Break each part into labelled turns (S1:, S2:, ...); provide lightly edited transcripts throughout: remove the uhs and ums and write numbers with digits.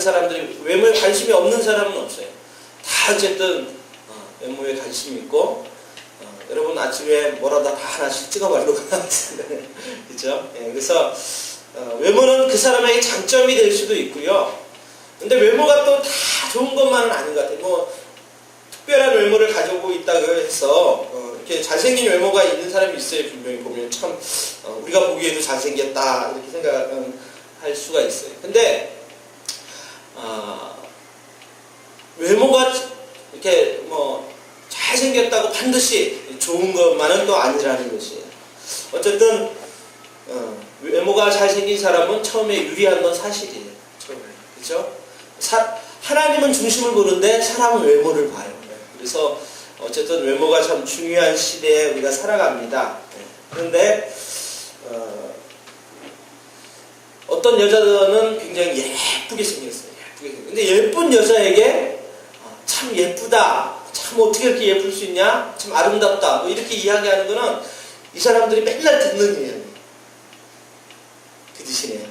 S1: 사람들이 외모에 관심이 없는 사람은 없어요. 다 어쨌든 외모에 관심이 있고 여러분 아침에 뭐라도 다 하나씩 찍어 바르고 하잖아요. 그죠? 예, 그래서 외모는 그 사람에게 장점이 될 수도 있고요. 근데 외모가 또 다 좋은 것만은 아닌 것 같아요. 뭐 특별한 외모를 가지고 있다고 해서 이렇게 잘생긴 외모가 있는 사람이 있어요. 분명히 보면 참 우리가 보기에도 잘생겼다 이렇게 생각할 수가 있어요. 근데 외모가 이렇게 뭐 잘생겼다고 반드시 좋은 것만은 또 아니라는 것이에요. 어쨌든 외모가 잘생긴 사람은 처음에 유리한 건 사실이에요. 처음에. 그렇죠? 하나님은 중심을 보는데 사람은 외모를 봐요. 그래서 어쨌든 외모가 참 중요한 시대에 우리가 살아갑니다. 그런데 어떤 여자들은 굉장히 예쁘게 생겼어요. 근데 예쁜 여자에게 참 예쁘다, 참 어떻게 이렇게 예쁠 수 있냐, 참 아름답다 뭐 이렇게 이야기하는 거는 이 사람들이 맨날 듣는 이야기예요. 그 대신에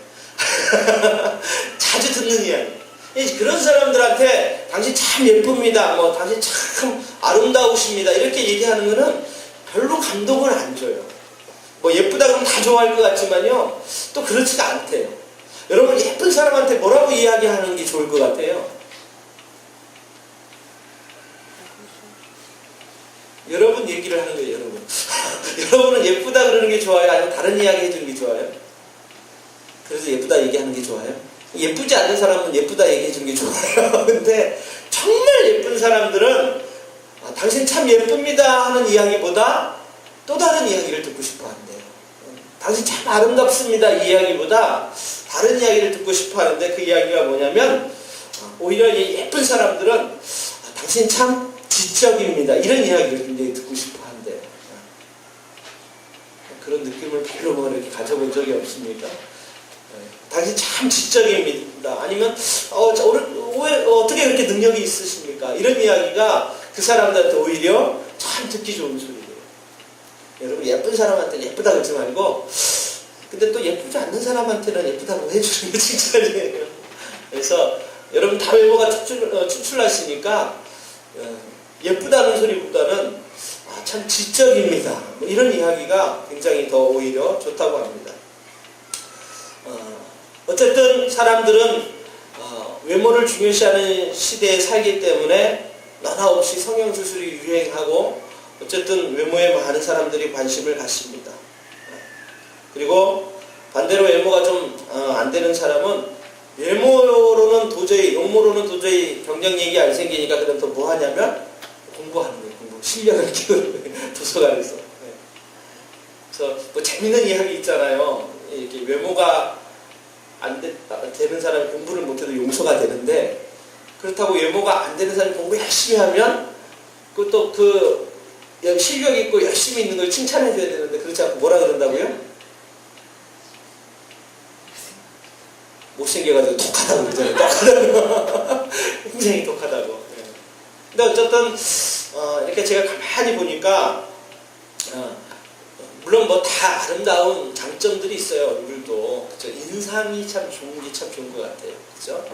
S1: 자주 듣는 이야기. 그런 사람들한테 당신 참 예쁩니다, 뭐 당신 참 아름다우십니다 이렇게 얘기하는 거는 별로 감동을 안 줘요. 뭐 예쁘다 그러면 다 좋아할 것 같지만요, 또 그렇지가 않대요. 여러분 예쁜 사람한테 뭐라고 이야기하는 게 좋을 것 같아요? 여러분 얘기를 하는 거예요. 여러분 여러분은 예쁘다 그러는 게 좋아요? 아니면 다른 이야기 해주는 게 좋아요? 그래서 예쁘다 얘기하는 게 좋아요? 예쁘지 않은 사람은 예쁘다 얘기해 주는 게 좋아요. 근데 정말 예쁜 사람들은 당신 참 예쁩니다 하는 이야기보다 또 다른 이야기를 듣고 싶어 한대요. 당신 참 아름답습니다 이 이야기보다 다른 이야기를 듣고 싶어 하는데, 그 이야기가 뭐냐면 오히려 이 예쁜 사람들은 당신 참 지적입니다 이런 이야기를 굉장히 듣고 싶어 한대요. 그런 느낌을 별로 뭐 이렇게 가져본 적이 없습니까? 당신 참 지적입니다. 아니면 어떻게 그렇게 능력이 있으십니까? 이런 이야기가 그 사람들한테 오히려 참 듣기 좋은 소리예요. 여러분 예쁜 사람한테는 예쁘다 그러지 말고, 근데 또 예쁘지 않는 사람한테는 예쁘다고 해주는 게 칭찬이에요. 그래서 여러분 다 외모가 추출하시니까 예쁘다는 소리보다는 참 지적입니다 뭐 이런 이야기가 굉장히 더 오히려 좋다고 합니다. 어쨌든 사람들은 외모를 중요시하는 시대에 살기 때문에 너나 없이 성형수술이 유행하고 어쨌든 외모에 많은 사람들이 관심을 갖습니다. 그리고 반대로 외모가 좀 안 되는 사람은 외모로는 도저히, 용모로는 도저히 경쟁 얘기 안 생기니까 그럼 또 뭐 하냐면 공부하는 거예요. 실력을 키우는 거예요. 도서관에서. 그래서 뭐 재밌는 이야기 있잖아요. 이렇게 외모가 안 되는 사람이 공부를 못해도 용서가 되는데, 그렇다고 외모가 안 되는 사람이 공부 열심히 하면 그것도 그 실력 있고 열심히 있는 걸 칭찬해 줘야 되는데 그렇지 않고 뭐라 그런다고요? 못생겨가지고 독하다고 그러잖아요. 독하다고. 굉장히 독하다고. 근데 어쨌든 이렇게 제가 가만히 보니까 물론 뭐 다 아름다운 장점들이 있어요. 얼굴도. 그쵸? 인상이 참 좋은 게 참 좋은 것 같아요. 그죠?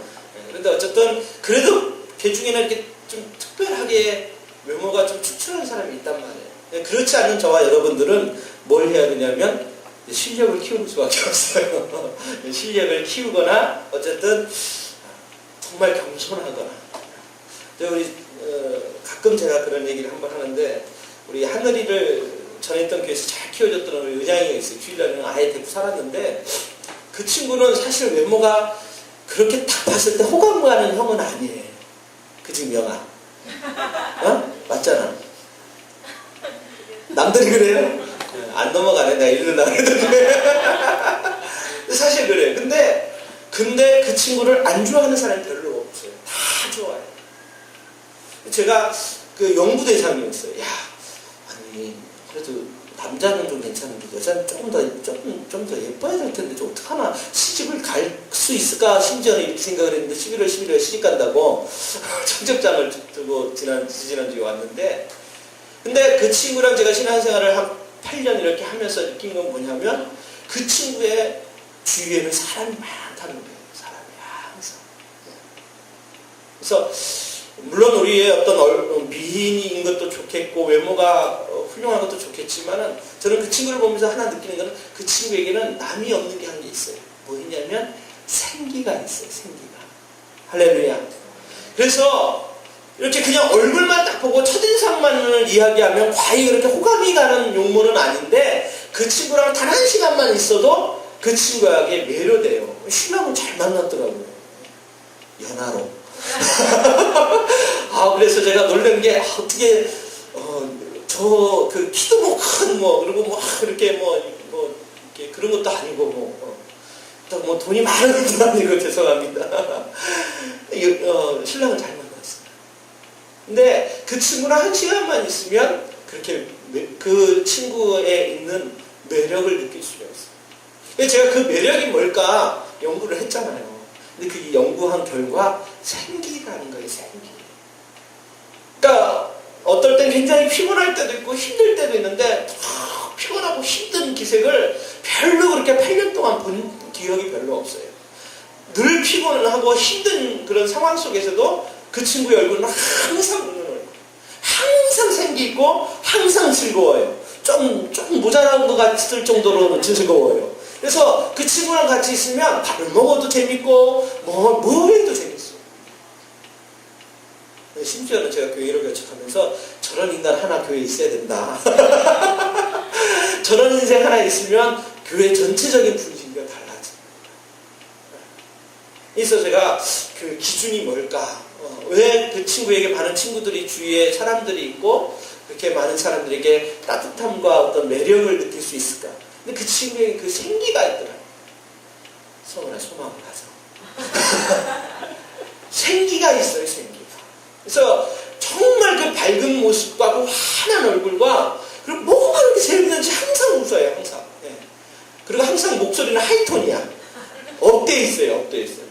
S1: 그런데 어쨌든 그래도 그 중에는 이렇게 좀 특별하게 외모가 좀 추출하는 사람이 있단 말이에요. 그렇지 않은 저와 여러분들은 뭘 해야 되냐면 실력을 키우는 수밖에 없어요. 실력을 키우거나 어쨌든 정말 겸손하거나. 우리 가끔 제가 그런 얘기를 한번 하는데, 우리 하늘이를 전했던 교회에서 잘 키워줬던 우리 은양이가 있어요. 주일날에는 아예 데리고 살았는데, 그 친구는 사실 외모가 그렇게 딱 봤을 때 호감 가는 형은 아니에요. 그지 명아? 맞잖아. 남들이 그래요? 안 넘어가네. 내가 읽으려고 했는데. 사실 그래요. 근데 그 친구를 안 좋아하는 사람이 별로 없어요. 다 좋아해요. 제가 그 연구대상이었어요. 야, 아니 그래도 남자는 좀 괜찮은데 여자는 조금 더 예뻐야 될 텐데 좀 어떡하나, 시집을 갈 수 있을까 심지어는 이렇게 생각을 했는데 11월에 시집 간다고 청첩장을 두고 지지난주에 왔는데, 근데 그 친구랑 제가 신앙생활을 한 8년 이렇게 하면서 느낀 건 뭐냐면, 그 친구의 주위에는 사람이 많다는 거예요. 사람이 항상. 그래서 물론 우리의 어떤 미인인 것도 좋겠고 외모가 훌륭한 것도 좋겠지만은 저는 그 친구를 보면서 하나 느끼는 거는 그 친구에게는 남이 없는 게 한 게 있어요. 뭐냐면 생기가 있어요. 생기가. 할렐루야. 그래서 이렇게 그냥 얼굴만 딱 보고 첫인상만을 이야기하면 과히 그렇게 호감이 가는 용모는 아닌데 그 친구랑 단 한 시간만 있어도 그 친구에게 매료돼요. 신랑은 잘 만났더라고요. 연하로. 그래서 제가 놀란 게 어떻게 저 그 키도 뭐 큰 그리고 이렇게 이렇게 그런 것도 아니고 또 돈이 많은 것도 아니고 죄송합니다. 신랑은 잘 만났어요. 근데 그 친구랑 한 시간만 있으면 그렇게 그 친구에 있는 매력을 느낄 수가 있어요. 제가 그 매력이 뭘까 연구를 했잖아요. 근데 그 연구한 결과 생기라는 거예요. 생기. 그러니까 어떨 땐 굉장히 피곤할 때도 있고 힘들 때도 있는데 피곤하고 힘든 기색을 별로 그렇게 8년 동안 본 기억이 별로 없어요. 늘 피곤하고 힘든 그런 상황 속에서도 그 친구의 얼굴은 항상 웃는 얼굴. 항상 생기 있고 항상 즐거워요. 좀 모자란 것 같을 정도로 즐거워요. 그래서 그 친구랑 같이 있으면 밥을 먹어도 재밌고 뭐 해도 재밌어요. 심지어는 제가 교회로 개척하면서 저런 인간 하나 교회에 있어야 된다. 저런 인생 하나 있으면 교회 전체적인 분위기가 달라집니다. 그래서 제가 그 기준이 뭘까? 왜 그 친구에게 많은 친구들이 주위에 사람들이 있고 그렇게 많은 사람들에게 따뜻함과 어떤 매력을 느낄 수 있을까? 근데 그 친구에게 그 생기가 있더라고요. 성은아 소망을 가져. 생기가 있어요. 생기가. 그래서 정말 그 밝은 모습과 그 환한 얼굴과 그리고 뭐가 그렇게 재밌는지 항상 웃어요. 항상. 네. 그리고 항상 목소리는 하이톤이야. 업돼 있어요. 업돼 있어요.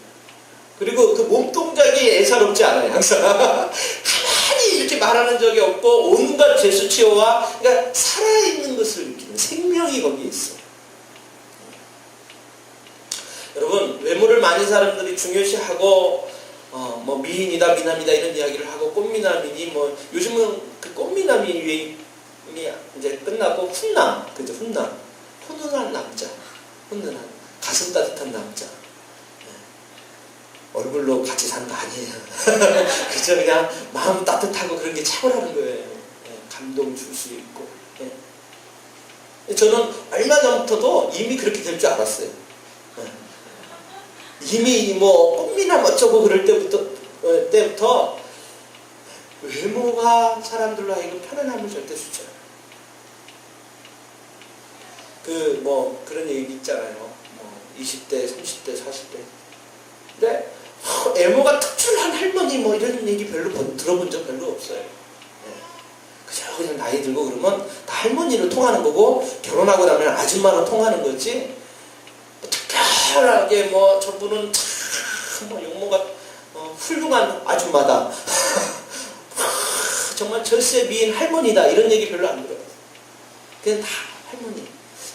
S1: 그리고 그 몸 동작이 애사롭지 않아요. 항상. 가만히 이렇게 말하는 적이 없고 온갖 제스처와 그러니까 살아있는 것을 느끼는 생명이 거기에 있어요. 여러분 외모를 많은 사람들이 중요시하고 뭐 미인이다 미남이다 이런 이야기를 하고 꽃미남이니 요즘은 그 꽃미남이 유행이 이제 끝나고 훈남 그죠 훈남 훈훈한 남자 훈훈한 가슴 따뜻한 남자 얼굴로 같이 사는 거 아니에요. 그저 그냥 마음 따뜻하고 그런 게 차고라는 거예요. 감동 줄 수 있고. 저는 얼마 전부터도 이미 그렇게 될 줄 알았어요. 이미 꽃미남 어쩌고 그럴 때부터 외모가 사람들로 하여금 편안함을 절대 주지 않아요. 그런 얘기 있잖아요. 20대, 30대, 40대. 근데 외모가 특출난 할머니 이런 얘기 별로 들어본 적 별로 없어요. 그저 그냥 나이 들고 그러면 다 할머니로 통하는 거고 결혼하고 나면 아줌마로 통하는 거지. 특별하게 저분은 참 용모가 훌륭한 아줌마다. 정말 절세 미인 할머니다 이런 얘기 별로 안 들어요. 그냥 다 할머니.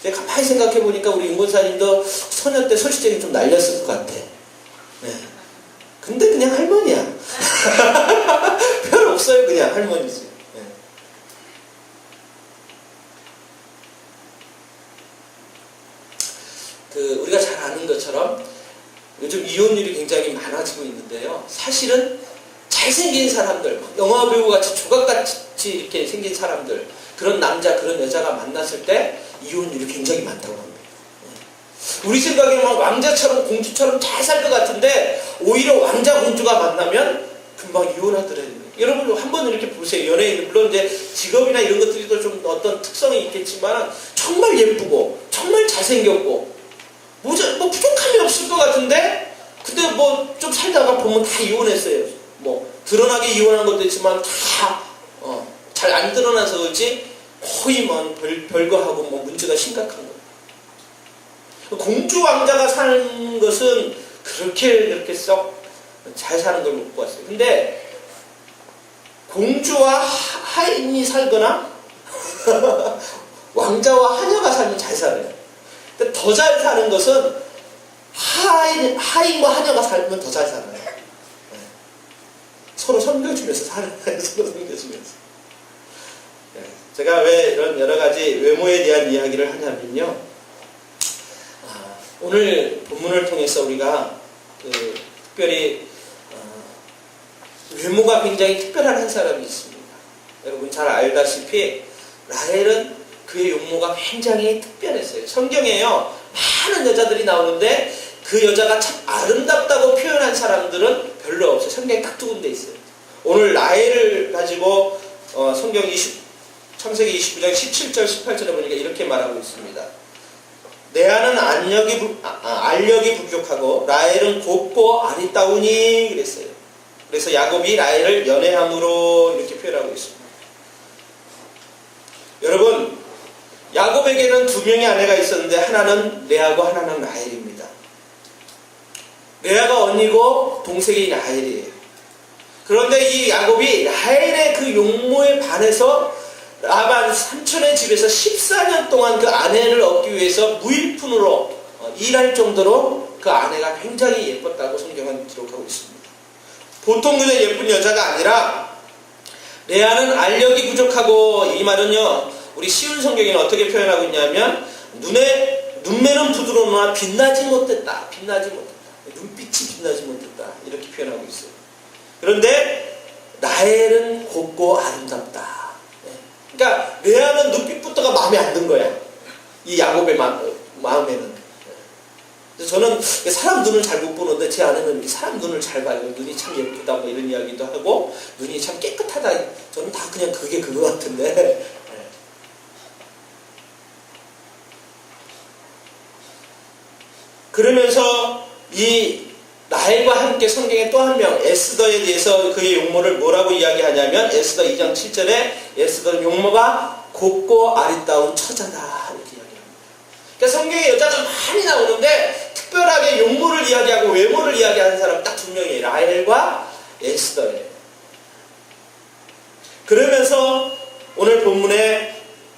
S1: 제가 가만히 생각해 보니까 우리 윤권사님도 소녀 때 솔직히 좀 날렸을 것 같아. 네. 근데 그냥 할머니야. 별 없어요. 그냥 할머니지. 네. 우리가 잘 아는 것처럼 요즘 이혼율이 굉장히 많아지고 있는데요. 사실은 잘생긴 사람들, 영화배우 같이 조각같이 이렇게 생긴 사람들, 그런 남자, 그런 여자가 만났을 때 이혼율이 굉장히 많다고 합니다. 우리 생각에 왕자처럼 공주처럼 잘 살 것 같은데 오히려 왕자 공주가 만나면 금방 이혼하더래요. 여러분 한번 이렇게 보세요. 연예인 물론 이제 직업이나 이런 것들이 또 좀 어떤 특성이 있겠지만 정말 예쁘고 정말 잘생겼고 부족함이 없을 것 같은데 근데 좀 살다가 보면 다 이혼했어요. 드러나게 이혼한 것도 있지만 다 잘 안 드러나서 그렇지 거의 별거하고 문제가 심각한 거예요. 공주 왕자가 사는 것은 그렇게 썩 잘 사는 걸 못 봤어요. 근데 공주와 하인이 살거나 왕자와 하녀가 살면 잘 살아요. 근데 더 잘 사는 것은 하인과 하녀가 살면 더 잘 살아요. 서로 섬겨주면서 살아요. 서로 섬겨주면서. 제가 왜 이런 여러 가지 외모에 대한 이야기를 하냐면요. 오늘 본문을 통해서 우리가 특별히 외모가 굉장히 특별한 한 사람이 있습니다. 여러분 잘 알다시피 라헬은 그의 용모가 굉장히 특별했어요. 성경에요 많은 여자들이 나오는데 그 여자가 참 아름답다고 표현한 사람들은 별로 없어요. 성경에 딱 두 군데 있어요. 오늘 라헬을 가지고 창세기 29장 17절 18절에 보니까 이렇게 말하고 있습니다. 레아는 알력이 부족하고 라헬은 곱고 아리따우니 그랬어요. 그래서 야곱이 라헬을 연애함으로 이렇게 표현하고 있습니다. 여러분 야곱에게는 두 명의 아내가 있었는데 하나는 레아고 하나는 라헬입니다. 레아가 언니고 동생이 라헬이에요. 그런데 이 야곱이 라헬의 그 용모에 반해서 라반 삼촌의 집에서 14년 동안 그 아내를 얻기 위해서 무일푼으로 일할 정도로 그 아내가 굉장히 예뻤다고 성경은 기록하고 있습니다. 보통 그냥 예쁜 여자가 아니라 레아는 알력이 부족하고, 이 말은요 우리 쉬운 성경에는 어떻게 표현하고 있냐면 눈매는 부드러우나 빛나지 못했다. 눈빛이 빛나지 못했다. 이렇게 표현하고 있어요. 그런데 라헬은 곱고 아름답다. 그러니까 레아는 눈빛부터가 마음에 안 든 거야. 이 야곱의 마음에는. 그래서 저는 사람 눈을 잘 못 보는데 제 아내는 사람 눈을 잘 봐요. 눈이 참 예쁘다 뭐 이런 이야기도 하고 눈이 참 깨끗하다. 저는 다 그냥 그게 그거 같은데. 그러면서 이 라헬과 함께 성경에 또 한 명 에스더에 대해서 그의 용모를 뭐라고 이야기하냐면 에스더 2장 7절에 에스더는 용모가 곱고 아리따운 처자다 이렇게 이야기합니다. 그러니까 성경에 여자가 많이 나오는데 특별하게 용모를 이야기하고 외모를 이야기하는 사람 딱 두 명이에요. 라헬과 에스더예요. 그러면서 오늘 본문에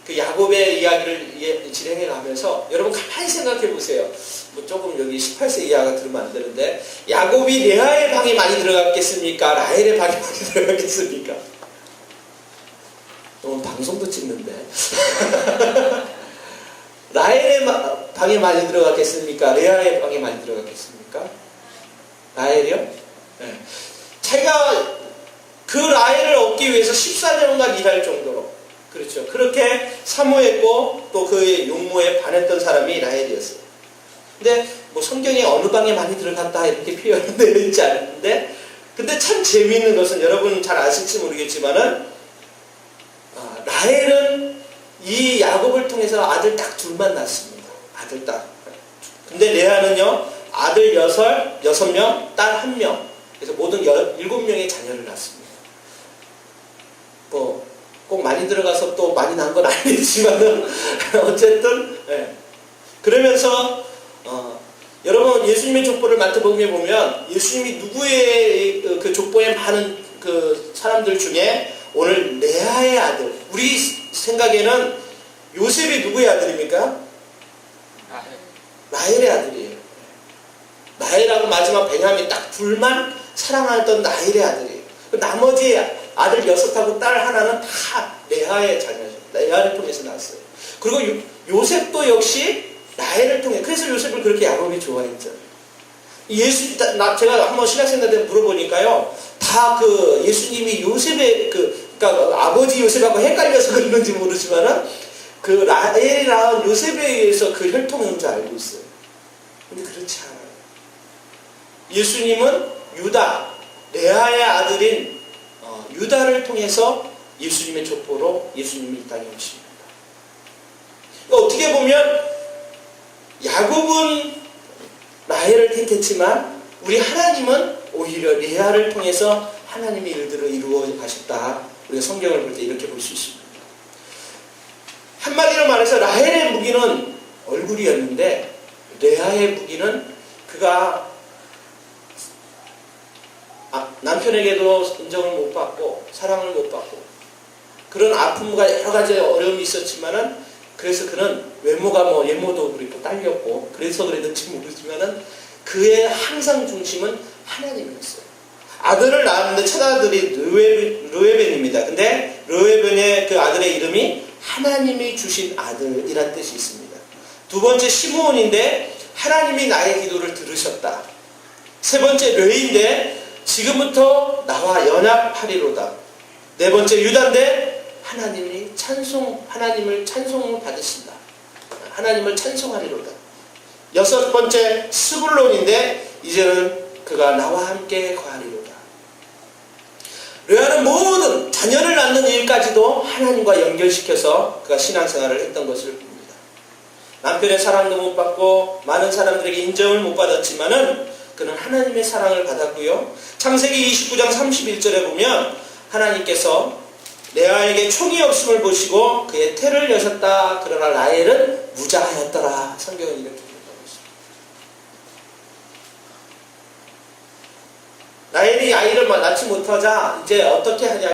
S1: 그 야곱의 이야기를 진행해 가면서 여러분 가만히 생각해 보세요. 뭐 조금 여기 18세 이하가 들으면 안 되는데 야곱이 레아의 방에 많이 들어갔겠습니까? 라헬의 방에 많이 들어갔겠습니까? 오늘 방송도 찍는데 라헬의 방에 많이 들어갔겠습니까? 레아의 방에 많이 들어갔겠습니까? 라헬이요? 네. 자기가 그 라헬을 얻기 위해서 14년간 일할 정도로 그렇죠. 그렇게 사모했고 또 그의 용모에 반했던 사람이 라헬이었어요. 근데 뭐 성경에 어느 방에 많이 들어갔다 이렇게 표현되어 있지 않는데, 근데 참 재미있는 것은 여러분 잘 아실지 모르겠지만은 라헬은 이 야곱을 통해서 아들 딱 둘만 낳습니다. 아들 딱. 근데 레아는요 아들 6명, 딸 1명. 그래서 모든 7명의 자녀를 낳습니다. 뭐 꼭 많이 들어가서 또 많이 난 건 아니지만은 어쨌든 그러면서 여러분 예수님의 족보를 마태복음에 보면 예수님이 누구의 그 족보에 많은 그 사람들 중에 오늘 레아의 아들, 우리 생각에는 요셉이 누구의 아들입니까? 라헬의 아들이에요. 라헬하고 마지막 베냐민 딱 둘만 사랑하던 라헬의 아들이에요. 나머지 아들 6하고 딸 하나는 다 레아의 자녀죠. 레아를 통해서 낳았어요. 그리고 요셉도 역시 라헬을 통해. 그래서 요셉을 그렇게 야곱이 좋아했죠. 제가 한번 신학생들한테 물어보니까요, 다 그 예수님이 요셉의 그러니까 아버지 요셉하고 헷갈려서 그러는지 모르지만은 그 라헬이 낳은 요셉에 의해서 그 혈통인 줄 알고 있어요. 근데 그렇지 않아요. 예수님은 유다, 레아의 아들인 유다를 통해서 예수님의 족보로 예수님이 이 땅에 오십니다. 그러니까 어떻게 보면 야곱은 라헬을 택했지만 우리 하나님은 오히려 레아를 통해서 하나님의 일들을 이루어 가셨다. 우리가 성경을 볼 때 이렇게 볼 수 있습니다. 한마디로 말해서 라헬의 무기는 얼굴이었는데 레아의 무기는 그가 남편에게도 인정을 못 받고 사랑을 못 받고 그런 아픔과 여러 가지 어려움이 있었지만은, 그래서 그는 외모가 뭐 예모도 그렇고 딸렸고 그래서 그랬는지 모르지만은 그의 항상 중심은 하나님이었어요. 아들을 낳았는데 첫 아들이 르웨벤입니다. 근데 르웨벤의 그 아들의 이름이 하나님이 주신 아들이란 뜻이 있습니다. 두 번째 시므온인데 하나님이 나의 기도를 들으셨다. 세 번째 레위인데 지금부터 나와 연합하리로다. 네 번째 유다인데 하나님을 찬송을 받으신다. 하나님을 찬송하리로다. 여섯 번째 스불론인데 이제는 그가 나와 함께 거하리로다. 레아는 모든 자녀를 낳는 일까지도 하나님과 연결시켜서 그가 신앙생활을 했던 것을 봅니다. 남편의 사랑도 못 받고 많은 사람들에게 인정을 못 받았지만은 그는 하나님의 사랑을 받았고요. 창세기 29장 31절에 보면 하나님께서 레아에게 총이 없음을 보시고 그의 태를 여셨다. 그러나 라헬은 무자하였더라. 성경은 이렇게 기록하고 있습니다. 라헬이 아이를 낳지 못하자 이제 어떻게 하냐.